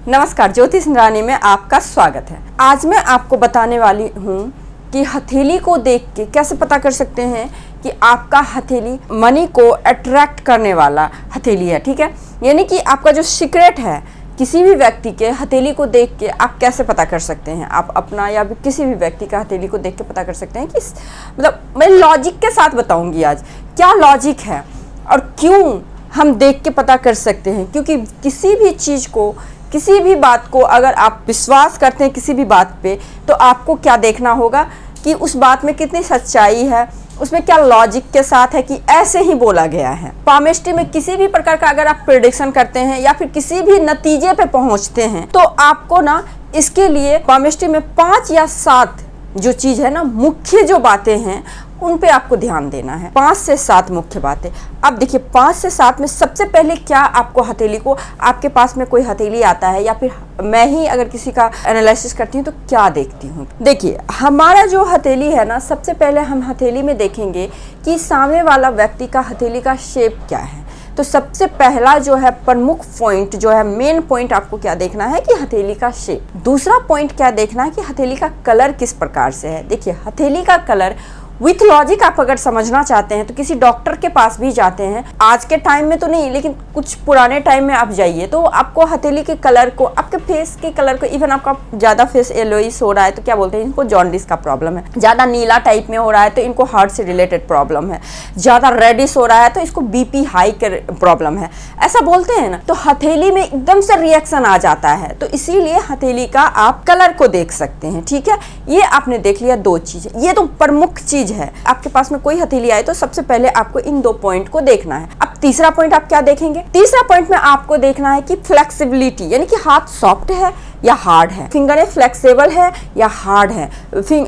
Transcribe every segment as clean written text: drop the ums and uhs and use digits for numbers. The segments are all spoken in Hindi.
नमस्कार, ज्योतिष इंद्राणी में आपका स्वागत है। आज मैं आपको बताने वाली हूँ कि हथेली को देख के कैसे पता कर सकते हैं कि आपका हथेली मनी को अट्रैक्ट करने वाला हथेली है। ठीक है, यानी कि आपका जो सीक्रेट है किसी भी व्यक्ति के हथेली को देख के आप कैसे पता कर सकते हैं। आप अपना या किसी भी व्यक्ति का हथेली को देख के पता कर सकते हैं कि मतलब मैं लॉजिक के साथ बताऊंगी आज क्या लॉजिक है और क्यों हम देख के पता कर सकते हैं। क्योंकि किसी भी चीज़ को, किसी भी बात को अगर आप विश्वास करते हैं किसी भी बात पे, तो आपको क्या देखना होगा कि उस बात में कितनी सच्चाई है, उसमें क्या लॉजिक के साथ है कि ऐसे ही बोला गया है। पामिस्ट्री में किसी भी प्रकार का अगर आप प्रेडिक्शन करते हैं या फिर किसी भी नतीजे पे पहुंचते हैं तो आपको ना इसके लिए पामिस्ट्री में 5 या 7 जो चीज़ है ना, मुख्य जो बातें हैं उन पे आपको ध्यान देना है। 5 से 7 मुख्य बातें। अब देखिए 5 से 7 में सबसे पहले क्या आपको हथेली को, आपके पास में कोई हथेली आता है या फिर मैं ही अगर किसी का एनालिसिस करती हूँ तो क्या देखती हूँ। देखिए हमारा जो हथेली है ना, सबसे पहले हम हथेली में देखेंगे कि सामने वाला व्यक्ति का हथेली का शेप क्या है। तो सबसे पहला जो है प्रमुख पॉइंट जो है, मेन पॉइंट आपको क्या देखना है कि हथेली का शेप। दूसरा पॉइंट क्या देखना है कि हथेली का कलर किस प्रकार से है। देखिए हथेली का कलर विथ लॉजिक आप अगर समझना चाहते हैं तो किसी डॉक्टर के पास भी जाते हैं। आज के टाइम में तो नहीं, लेकिन कुछ पुराने टाइम में आप जाइए तो आपको हथेली के कलर को, आपके फेस के कलर को, इवन आपका ज़्यादा फेस येलोइश हो रहा है तो क्या बोलते हैं, इनको जॉन्डिस का प्रॉब्लम है। ज़्यादा नीला टाइप में हो रहा है तो इनको हार्ट से रिलेटेड प्रॉब्लम है। ज़्यादा रेडिश हो रहा है तो इसको बीपी हाई के प्रॉब्लम है, ऐसा बोलते हैं ना। तो हथेली में एकदम से रिएक्शन आ जाता है, तो इसीलिए हथेली का आप कलर को देख सकते हैं। ठीक है, ये आपने देख लिया 2 चीज़, ये तो प्रमुख चीज है। आपके पास में कोई हथेली आए तो सबसे पहले आपको इन 2 पॉइंट को देखना है। अब तीसरा पॉइंट आप क्या देखेंगे? तीसरा पॉइंट में आपको देखना है कि फ्लेक्सिबिलिटी, यानी कि हाथ सॉफ्ट है या हार्ड है, फिंगर फ्लेक्सिबल है या हार्ड है,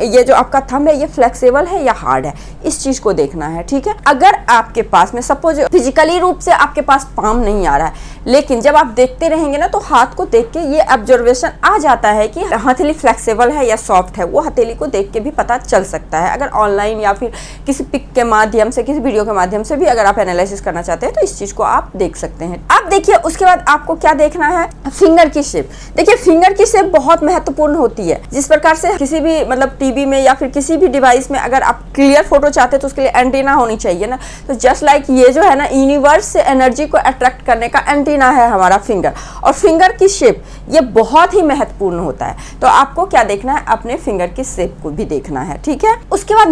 ये जो आपका थंब है ये फ्लेक्सिबल है या हार्ड है, इस चीज को देखना है। ठीक है, अगर आपके पास में सपोज फिजिकली रूप से आपके पास पाम नहीं आ रहा है, लेकिन जब आप देखते रहेंगे ना तो हाथ को देख के ये ऑब्जर्वेशन आ जाता है कि हथेली फ्लेक्सिबल है या सॉफ्ट है। वो हथेली को देख के भी पता चल सकता है। अगर ऑनलाइन या फिर किसी पिक के माध्यम से, किसी वीडियो के माध्यम से भी अगर आप एनालिसिस करना चाहते हैं तो इस चीज को आप देख सकते हैं। अब देखिए उसके बाद आपको क्या देखना है, फिंगर की शेप। देखिए फिंगर की शेप बहुत महत्वपूर्ण होती है। जिस प्रकार से किसी भी मतलब टीवी में या फिर किसी भी डिवाइस में अगर आप क्लियर फोटो चाहते हैं तो उसके लिए एंटीना होनी चाहिए ना। तो जस्ट लाइक ये जो है ना, यूनिवर्स से एनर्जी को अट्रैक्ट करने का एंटीना है हमारा फिंगर। और फिंगर की शेप ये बहुत ही महत्वपूर्ण होता है। तो आपको क्या देखना है, अपने फिंगर की शेप को भी देखना है। ठीक है, उसके बाद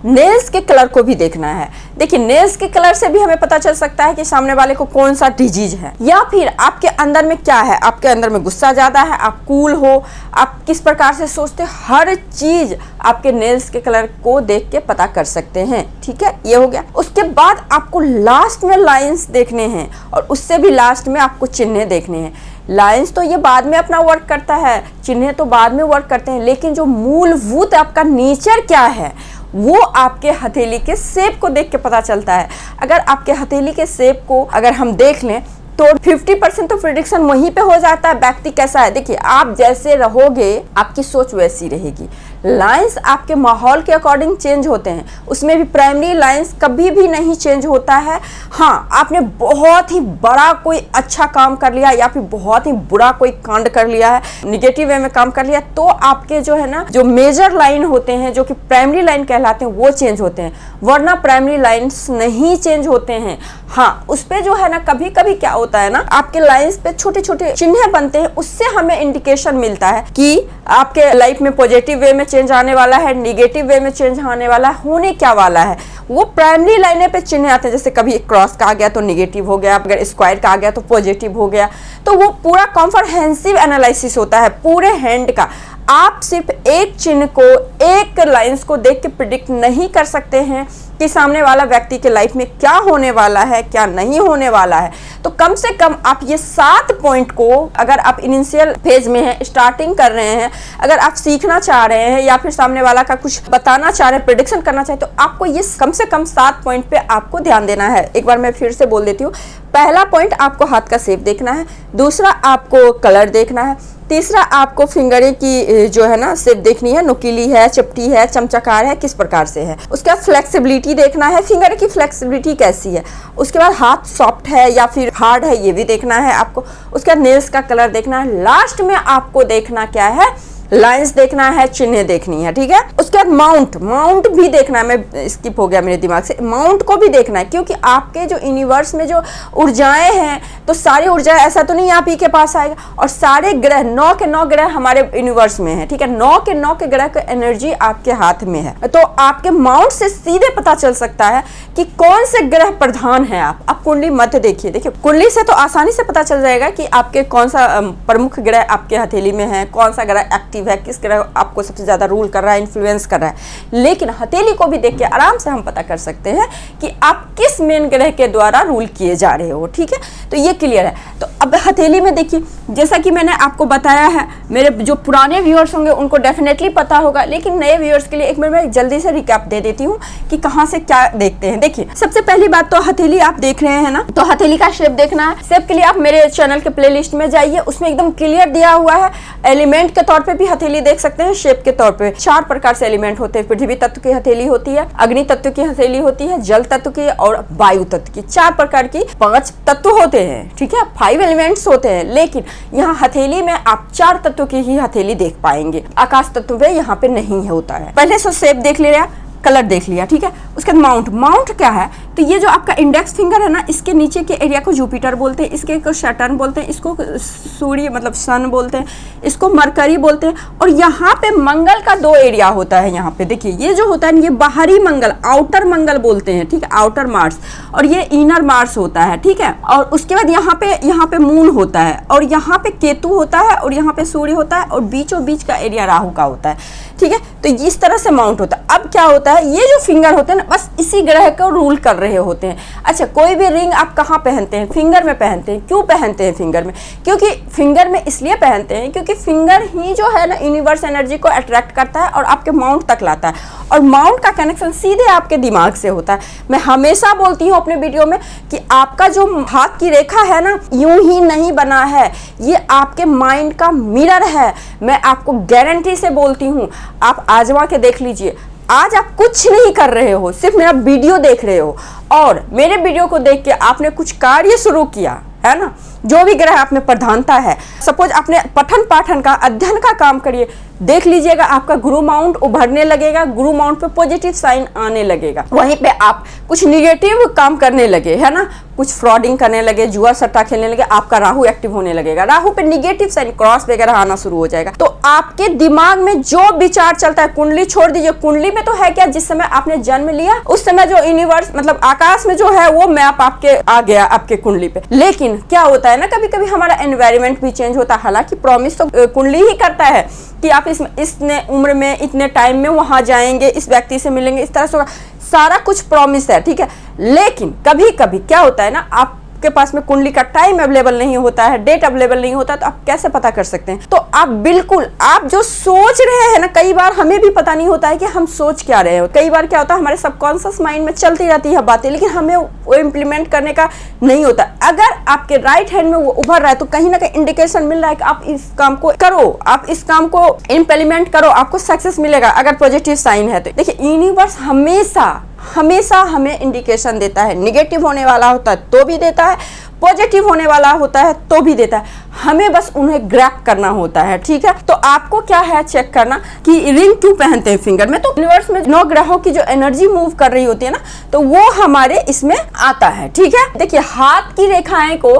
नेल्स के कलर को भी देखना है। देखिए नेल्स के कलर से भी हमें पता चल सकता है कि सामने वाले को कौन सा डिजीज है, या फिर आपके अंदर में क्या है, आपके अंदर में गुस्सा ज्यादा है, आप कूल हो, आप किस प्रकार से सोचते, हर चीज आपके नेल्स के कलर को देख के पता कर सकते हैं। ठीक है, ये हो गया। उसके बाद आपको लास्ट में लाइंस देखने हैं और उससे भी लास्ट में आपको चिन्ह देखने हैं। लाइंस तो ये बाद में अपना वर्क करता है, चिन्ह तो बाद में वर्क करते हैं, लेकिन जो मूलभूत आपका नेचर क्या है वो आपके हथेली के शेप को देख के पता चलता है। अगर आपके हथेली के शेप को अगर हम देख लें तो 50% तो प्रेडिक्शन वहीं पे हो जाता है व्यक्ति कैसा है। देखिए आप जैसे रहोगे आपकी सोच वैसी रहेगी। लाइंस आपके माहौल के अकॉर्डिंग चेंज होते हैं, उसमें भी प्राइमरी लाइंस कभी भी नहीं चेंज होता है। हाँ, आपने बहुत ही बड़ा कोई अच्छा काम कर लिया या फिर बहुत ही बुरा कोई कांड कर लिया है, निगेटिव वे में काम कर लिया, तो आपके जो है ना जो मेजर लाइन होते हैं जो कि प्राइमरी लाइन कहलाते हैं वो चेंज होते हैं, वरना प्राइमरी लाइंस नहीं चेंज होते हैं। हाँ, उस पे जो है ना कभी कभी क्या होता है ना, आपके लाइंस पे छोटे छोटे चिन्ह बनते हैं, उससे हमें इंडिकेशन मिलता है कि आपके लाइफ में पॉजिटिव वे में चेंज आने वाला है, नेगेटिव वे में चेंज आने वाला है, होने क्या वाला है। वो प्राइमरी लाइनें पे चिन्ह आते हैं, जैसे कभी क्रॉस का आ गया तो नेगेटिव हो गया, अगर स्क्वायर का आ गया तो पॉजिटिव हो गया। तो वो पूरा कॉम्प्रहेंसिव एनालिसिस होता है पूरे हैंड का। आप सिर्फ एक चिन्ह को, एक लाइंस को देख के प्रिडिक्ट नहीं कर सकते हैं कि सामने वाला व्यक्ति के लाइफ में क्या होने वाला है, क्या नहीं होने वाला है। तो कम से कम आप ये 7 पॉइंट को, अगर आप इनिशियल फेज में हैं, स्टार्टिंग कर रहे हैं, अगर आप सीखना चाह रहे हैं या फिर सामने वाला का कुछ बताना चाह रहे हैं, प्रेडिक्शन करना चाहे, तो आपको ये कम से कम 7 पॉइंट पे आपको ध्यान देना है। एक बार मैं फिर से बोल देती हूँ। पहला पॉइंट आपको हाथ का शेप देखना है, दूसरा आपको कलर देखना है, तीसरा आपको फिंगर की जो है ना शेप देखनी है, नुकीली है, चपटी है, चमचकार है, किस प्रकार से है। उसके बाद फ्लेक्सिबिलिटी देखना है, फिंगर की फ्लेक्सिबिलिटी कैसी है। उसके बाद हाथ सॉफ्ट है या फिर हार्ड है, ये भी देखना है आपको। उसके बाद नेल्स का कलर देखना है। लास्ट में आपको देखना क्या है, लाइंस देखना है, चिन्ह देखनी है, ठीक है। उसके बाद माउंट भी देखना है, मैं स्किप हो गया मेरे दिमाग से, माउंट को भी देखना है, क्योंकि आपके जो यूनिवर्स में जो ऊर्जाएं हैं, तो सारी ऊर्जा ऐसा तो नहीं आप ही के पास आएगा, और सारे ग्रह 9 के 9 ग्रह हमारे यूनिवर्स में है, ठीक है। 9 के 9 के ग्रह की एनर्जी आपके हाथ में है, तो आपके माउंट से सीधे पता चल सकता है कि कौन से ग्रह प्रधान है। आप कुंडली मध्य देखिए, देखिए कुंडली से तो आसानी से पता चल जाएगा कि आपके कौन सा प्रमुख ग्रह आपके हथेली में है, कौन सा ग्रह एक्टिव है, किस ग्रह आपको सबसे ज्यादा रूल कर रहा है, इन्फ्लुएंस कर रहा है। लेकिन हथेली को भी देख के आराम से हम पता कर सकते हैं कि आप किस मेन ग्रह के द्वारा रूल किए जा रहे हो, ठीक है। तो ये क्लियर है। तो अब हथेली में देखिए, जैसा कि मैंने आपको बताया है, मेरे जो पुराने व्यूअर्स होंगे उनको डेफिनेटली पता होगा, लेकिन नए व्यूअर्स के लिए एक बार मैं जल्दी से रिकैप दे देती हूँ कि कहाँ से क्या देखते हैं। देखिए, सबसे पहली बात तो हथेली आप देख रहे हैं ना, तो हथेली का शेप देखना है। शेप के लिए आप मेरे चैनल के प्लेलिस्ट में जाइए, उसमें एकदम क्लियर दिया हुआ है। एलिमेंट के तौर पे भी हथेली देख सकते हैं, शेप के तौर पे 4 प्रकार से एलिमेंट होते हैं। पृथ्वी तत्व की हथेली होती है, अग्नि तत्व की हथेली होती है, जल तत्व की और वायु तत्व की। 4 प्रकार की 5 तत्व होते हैं, ठीक है, 5 एलिमेंट्स होते हैं। लेकिन यहाँ हथेली में आप 4 तत्व की ही हथेली देख पाएंगे, आकाश तत्व में यहाँ पे नहीं होता है। पहले से शेप देख लिया, कलर देख लिया, ठीक है। उसके बाद माउंट क्या है, तो ये जो आपका इंडेक्स फिंगर है ना, इसके नीचे के एरिया को जुपिटर बोलते हैं, इसके को सैटर्न बोलते हैं, इसको सूर्य मतलब सन बोलते हैं, इसको मरकरी बोलते हैं। और यहाँ पे मंगल का 2 एरिया होता है। यहाँ पे देखिए, ये जो होता है ये बाहरी मंगल, आउटर मंगल बोलते हैं, ठीक है, आउटर मार्स, और ये इनर मार्स होता है, ठीक है। और उसके बाद यहाँ पे मून होता है, और यहाँ पे केतु होता है, और यहाँ पे सूर्य होता है, और बीचों बीच का एरिया राहु का होता है, ठीक है। तो इस तरह से माउंट होता है। अब क्या होता है, ये जो फिंगर होते हैं ना, बस इसी ग्रह को रूल कर रहे होते हैं। अच्छा, कोई भी रिंग आप कहाँ पहनते हैं, फिंगर में पहनते हैं। क्यों पहनते हैं फिंगर में, क्योंकि फिंगर में इसलिए पहनते हैं क्योंकि फिंगर ही जो है ना यूनिवर्स एनर्जी को अट्रैक्ट करता है और आपके माउंट तक लाता है, और माउंट का कनेक्शन सीधे आपके दिमाग से होता है। मैं हमेशा बोलती हूँ अपने वीडियो में कि आपका जो हाथ की रेखा है ना, यूं ही नहीं बना है, ये आपके माइंड का मिरर है। मैं आपको गारंटी से बोलती हूँ, आप आजमा के देख लीजिए। आज आप कुछ नहीं कर रहे हो, सिर्फ मेरा वीडियो देख रहे हो, और मेरे वीडियो को देख के आपने कुछ कार्य शुरू किया है ना, जो भी ग्रह आप में प्रधानता है, सपोज आपने पठन पाठन का, अध्ययन का काम करिए, देख लीजिएगा आपका गुरु माउंट उभरने लगेगा, गुरु माउंट पे पॉजिटिव साइन आने लगेगा। वहीं पे आप कुछ निगेटिव काम करने लगे, है ना, कुछ फ्रॉडिंग करने लगे, जुआ सट्टा खेलने लगे, आपका राहु एक्टिव होने लगेगा, राहु पे निगेटिव साइन क्रॉस वगैरह आना शुरू हो जाएगा। तो आपके दिमाग में जो विचार चलता है, कुंडली छोड़ दीजिए, कुंडली में तो है क्या, जिस समय आपने जन्म लिया उस समय जो यूनिवर्स मतलब आकाश में जो है वो मैप आपके आ गया आपके कुंडली पे। लेकिन क्या होता है ना, कभी कभी हमारा एनवायरमेंट भी चेंज होता है। हालांकि प्रॉमिस तो कुंडली ही करता है कि आप इतने उम्र में, इतने टाइम में वहां जाएंगे, इस व्यक्ति से मिलेंगे, इस तरह से सारा कुछ प्रॉमिस है, ठीक है। लेकिन कभी कभी क्या होता है ना, आपके पास में कुंडली का टाइम अवेलेबल नहीं होता है, डेट अवेलेबल नहीं होता, तो आप कैसे पता कर सकते हैं। तो आप बिल्कुल, आप जो सोच रहे हैं ना, कई बार हमें भी पता नहीं होता है कि हम सोच क्या रहे हो। कई बार क्या होता है, हमारे सबकॉन्शियस माइंड में चलती रहती है बातें, लेकिन हमें वो इम्प्लीमेंट करने का नहीं होता। अगर आपके राइट हैंड में वो उभर रहा है, तो कहीं ना कहीं इंडिकेशन मिल रहा है कि आप इस काम को करो, आप इस काम को इम्प्लीमेंट करो, आपको सक्सेस मिलेगा, अगर पॉजिटिव साइन है तो। देखिए, यूनिवर्स हमेशा हमें इंडिकेशन देता है। निगेटिव होने वाला होता है तो भी देता है, पॉजिटिव होने वाला होता है तो भी देता है, हमें बस उन्हें ग्रैब करना होता है, ठीक है। तो आपको क्या है चेक करना कि रिंग क्यों पहनते हैं फिंगर में। तो यूनिवर्स में 9 ग्रहों की जो एनर्जी मूव कर रही होती है ना, तो वो हमारे इसमें आता है, ठीक है। देखिए, हाथ की रेखाएं को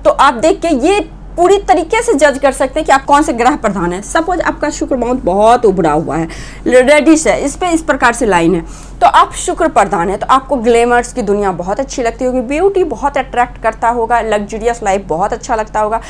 तो आप देख के ये पूरी तरीके से जज कर सकते हैं कि आप कौन से ग्रह प्रधान है। सपोज आपका शुक्र माउंट बहुत उभरा हुआ है, रेडिश है, इस पे इस प्रकार से लाइन है, तो आप शुक्र प्रधान है, तो आपको ग्लैमर्स की दुनिया बहुत अच्छी लगती होगी, ब्यूटी बहुत अट्रैक्ट करता होगा, लग्जरियस लाइफ बहुत अच्छा लगता होगा,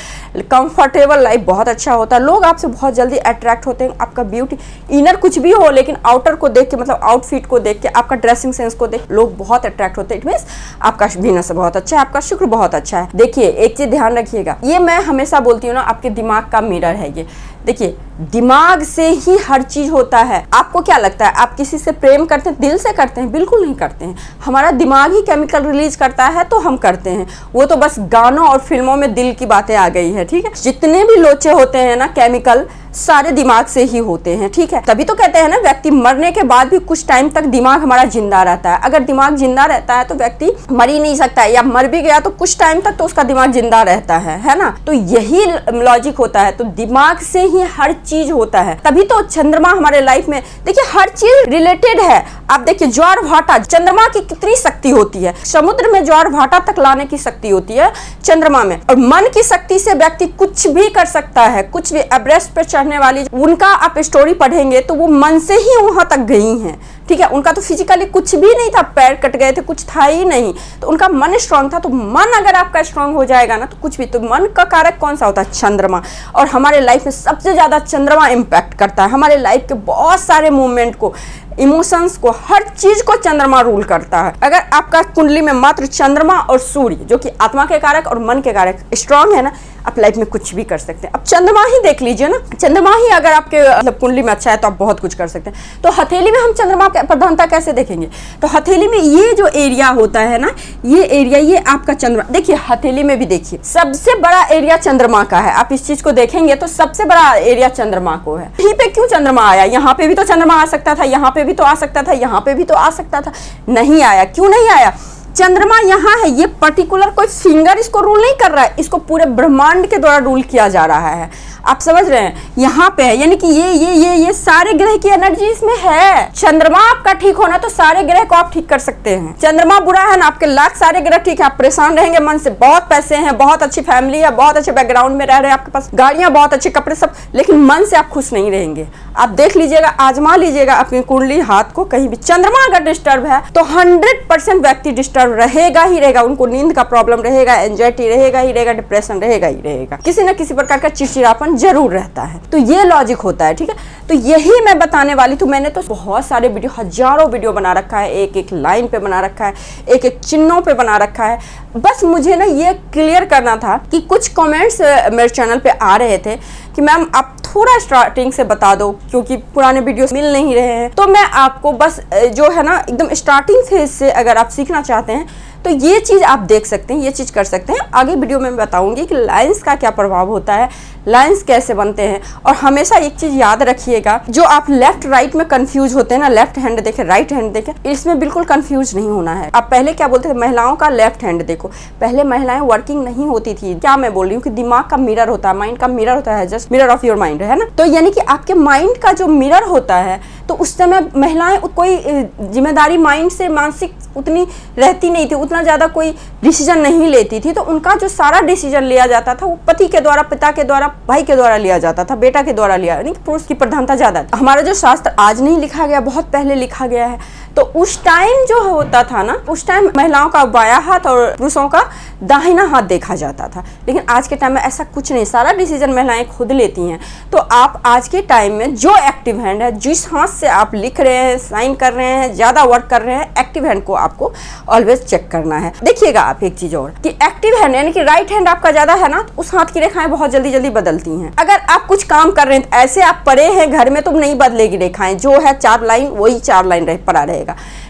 कंफर्टेबल लाइफ बहुत अच्छा होता है, लोग आपसे बहुत जल्दी अट्रैक्ट होते हैं। आपका ब्यूटी इनर कुछ भी हो, लेकिन आउटर को देख के, मतलब आउटफिट को देख के, आपका ड्रेसिंग सेंस को देख लोग बहुत अट्रैक्ट होते हैं। इट मीन्स आपका वीनस बहुत अच्छा है, आपका शुक्र बहुत अच्छा है। देखिए, एक चीज ध्यान रखिएगा, ये मैं हमेशा बोलती हूँ ना, आपके दिमाग का मिरर है ये। देखिए, दिमाग से ही हर चीज होता है। आपको क्या लगता है, आप किसी से प्रेम करते हैं, दिल से करते हैं? बिल्कुल नहीं करते हैं। हमारा दिमाग ही केमिकल रिलीज करता है तो हम करते हैं। वो तो बस गानों और फिल्मों में दिल की बातें आ गई है, ठीक है। जितने भी लोचे होते हैं ना केमिकल, सारे दिमाग से ही होते हैं, ठीक है। तभी तो कहते हैं ना, व्यक्ति मरने के बाद भी कुछ टाइम तक दिमाग हमारा जिंदा रहता है। अगर दिमाग जिंदा रहता है तो व्यक्ति मर ही नहीं सकता है, या मर भी गया तो कुछ टाइम तक तो उसका दिमाग जिंदा रहता है ना। तो यही लॉजिक होता है। तो दिमाग से ही हर चीज होता है। तभी तो चंद्रमा हमारे लाइफ में, देखिए हर चीज रिलेटेड है। आप देखिए ज्वार भाटा, चंद्रमा की कितनी शक्ति होती है। समुद्र में ज्वार भाटा तक लाने की शक्ति होती है चंद्रमा में। और मन की शक्ति से व्यक्ति कुछ भी कर सकता है, कुछ भी। एवरेस्ट पे चढ़ने वाली उनका आप स्टोरी पढ़ेंगे तो वो मन से ही वहां तक गई हैं, ठीक है। उनका तो फिजिकली कुछ भी नहीं था, पैर कट गए थे, कुछ था ही नहीं, तो उनका मन स्ट्रांग था। तो मन अगर आपका स्ट्रांग हो जाएगा ना तो कुछ भी। तो मन का कारक कौन सा होता है? चंद्रमा। और हमारे लाइफ में सबसे ज्यादा चंद्रमा इंपैक्ट करता है। हमारे लाइफ के बहुत सारे मूवमेंट को, इमोशंस को, हर चीज को चंद्रमा रूल करता है। अगर आपका कुंडली में मात्र चंद्रमा और सूर्य, जो कि आत्मा के कारक और मन के कारक, स्ट्रांग है ना, आप लाइफ में कुछ भी कर सकते हैं। अब चंद्रमा ही देख लीजिए ना, चंद्रमा ही अगर आपके मतलब कुंडली में अच्छा है तो आप बहुत कुछ कर सकते हैं। तो हथेली में हम चंद्रमा की प्रधानता कैसे देखेंगे? तो हथेली में ये जो एरिया होता है ना, ये एरिया, ये आपका चंद्रमा। देखिए हथेली में भी देखिए सबसे बड़ा एरिया चंद्रमा का है। आप इस चीज को देखेंगे तो सबसे बड़ा एरिया चंद्रमा को है। यहीं पे क्यों चंद्रमा आया? यहाँ पे भी तो चंद्रमा आ सकता था, यहाँ पे भी तो आ सकता था, यहाँ पे भी तो आ सकता था, नहीं आया। क्यों नहीं आया? चंद्रमा यहाँ है, ये पर्टिकुलर कोई फिंगर इसको रूल नहीं कर रहा है, इसको पूरे ब्रह्मांड के द्वारा रूल किया जा रहा है। आप समझ रहे हैं? यहाँ पे है, यानी कि ये सारे ग्रह की एनर्जी इसमें है। चंद्रमा आपका ठीक होना तो सारे ग्रह को आप ठीक कर सकते हैं। चंद्रमा बुरा है ना, आपके लाख सारे ग्रह ठीक है, आप परेशान रहेंगे मन से। बहुत पैसे हैं, बहुत अच्छी फैमिली है, बहुत अच्छे बैकग्राउंड में रह रहे हैं, आपके पास गाड़ियां, बहुत अच्छे कपड़े, सब, लेकिन मन से आप खुश नहीं रहेंगे। आप देख लीजिएगा, आजमा लीजिएगा अपनी कुंडली, हाथ को कहीं भी चंद्रमा अगर डिस्टर्ब है तो 100% व्यक्ति डिस्टर्ब रहेगा ही रहेगा। उनको नींद का प्रॉब्लम रहेगा, एंजाइटी रहेगा ही रहेगा, डिप्रेशन रहेगा ही रहेगा, किसी न किसी प्रकार का चिड़चिड़ापन जरूर रहता है। तो ये लॉजिक होता है, ठीक है। तो यही मैं बताने वाली थी। मैंने तो बहुत सारे वीडियो, हजारों वीडियो बना रखा है, एक एक लाइन पे बना रखा है, एक एक चिन्हों पे बना रखा है। बस मुझे ना ये क्लियर करना था कि कुछ कमेंट्स मेरे चैनल पे आ रहे थे कि मैम आप थोड़ा स्टार्टिंग से बता दो, क्योंकि पुराने वीडियोस मिल नहीं रहे हैं। तो मैं आपको बस जो है ना एकदम स्टार्टिंग फेज से अगर आप सीखना चाहते हैं तो ये चीज़ आप देख सकते हैं, ये चीज़ कर सकते हैं। आगे वीडियो में मैं बताऊंगी कि लाइंस का क्या प्रभाव होता है, लाइंस कैसे बनते हैं। और हमेशा एक चीज़ याद रखिएगा, जो आप लेफ्ट राइट में कंफ्यूज होते हैं ना, लेफ्ट हैंड देखें, राइट हैंड देखें, इसमें बिल्कुल कंफ्यूज नहीं होना है। आप पहले क्या बोलते थे, महिलाओं का लेफ्ट हैंड देखो। पहले महिलाएं वर्किंग नहीं होती थी। क्या मैं बोल रही हूँ कि दिमाग का मिरर होता है, माइंड का मिरर होता है, just mirror of your mind, है ना। तो यानी कि आपके माइंड का जो मिरर होता है, तो उस समय महिलाएं कोई जिम्मेदारी माइंड से मानसिक उतनी रहती नहीं थी, उतना ज़्यादा कोई डिसीजन नहीं लेती थी। तो उनका जो सारा डिसीजन लिया जाता था वो पति के द्वारा, पिता के द्वारा, भाई के द्वारा लिया जाता था, बेटा के द्वारा लिया, यानी पुरुष की प्रधानता ज़्यादा। हमारा जो शास्त्र आज नहीं लिखा गया, बहुत पहले लिखा गया है। तो उस टाइम जो होता था ना, उस टाइम महिलाओं का बायां हाथ और पुरुषों का दाहिना हाथ देखा जाता था। लेकिन आज के टाइम में ऐसा कुछ नहीं, सारा डिसीजन महिलाएं खुद लेती हैं। तो आप आज के टाइम में जो एक्टिव हैंड है, जिस हाथ से आप लिख रहे हैं, साइन कर रहे हैं, ज़्यादा वर्क कर रहे हैं, एक्टिव हैंड को आपको ऑलवेज चेक करना है। देखिएगा आप एक चीज़ और कि एक्टिव हैंड यानी कि राइट हैंड आपका ज़्यादा है ना, तो उस हाथ की रेखाएं बहुत जल्दी जल्दी बदलती हैं। अगर आप कुछ काम कर रहे हैं, ऐसे आप पड़े हैं घर में, तो नहीं बदलेगी रेखाएं, जो है 4 लाइन वही 4 लाइन पड़ा रहेगा।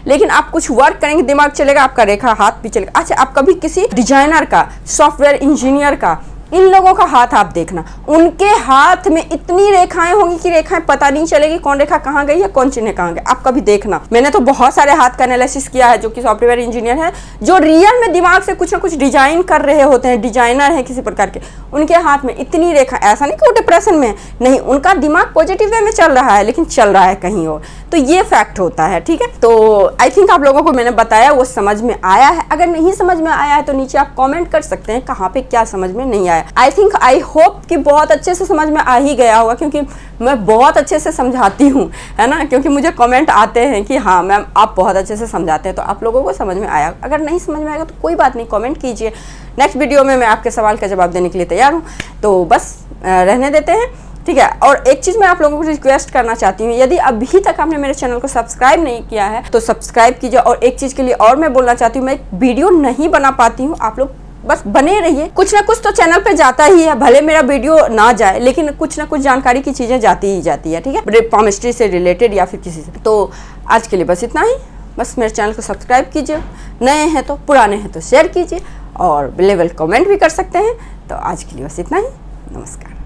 लेकिन आप कुछ वर्क करेंगे, दिमाग चलेगा, आपका रेखा हाथ भी चलेगा। अच्छा, आप कभी किसी डिजाइनर का, सॉफ्टवेयर इंजीनियर का, इन लोगों का हाथ आप देखना, उनके हाथ में इतनी रेखाएं होंगी कि रेखाएं पता नहीं चलेगी कौन रेखा कहाँ गई है, कौन चिन्ह कहाँ गया। आप कभी देखना। मैंने तो बहुत सारे हाथ का एनालिसिस किया है, जो कि सॉफ्टवेयर इंजीनियर है, जो रियल में दिमाग से कुछ ना कुछ डिजाइन कर रहे होते हैं, डिजाइनर है किसी प्रकार के, उनके हाथ में इतनी रेखा, ऐसा नहीं कि वो डिप्रेशन में नहीं, उनका दिमाग पॉजिटिव वे में चल रहा है, लेकिन चल रहा है कहीं और। तो ये फैक्ट होता है, ठीक है। तो आई थिंक आप लोगों को मैंने बताया वो समझ में आया है। अगर नहीं समझ में आया है तो नीचे आप कमेंट कर सकते हैं कहाँ पे क्या समझ में नहीं आया। आई होप कि बहुत अच्छे से समझ में आ ही गया होगा, क्योंकि मैं बहुत अच्छे से समझाती हूँ, है ना। क्योंकि मुझे कमेंट आते हैं कि हाँ मैम आप बहुत अच्छे से समझाते हैं, तो आप लोगों को समझ में आया। अगर नहीं समझ में आएगा तो कोई बात नहीं, कमेंट कीजिए। नेक्स्ट वीडियो में मैं आपके सवाल का जवाब देने के लिए तैयार हूँ। तो बस रहने देते हैं, ठीक है। और एक चीज़ मैं आप लोगों को रिक्वेस्ट करना चाहती हूँ, यदि अभी तक आपने मेरे चैनल को सब्सक्राइब नहीं किया है तो सब्सक्राइब कीजिए। और एक चीज़ के लिए और मैं बोलना चाहती हूँ, मैं वीडियो नहीं बना पाती हूँ, आप लोग बस बने रहिए। कुछ ना कुछ तो चैनल पे जाता ही है, भले मेरा वीडियो ना जाए, लेकिन कुछ ना कुछ जानकारी की चीज़ें जाती ही जाती है, ठीक है, पामिस्ट्री से रिलेटेड या फिर किसी से। तो आज के लिए बस इतना ही। बस मेरे चैनल को सब्सक्राइब कीजिए, नए हैं तो, पुराने हैं तो शेयर कीजिए और लेवल कमेंट भी कर सकते हैं। तो आज के लिए बस इतना ही। नमस्कार।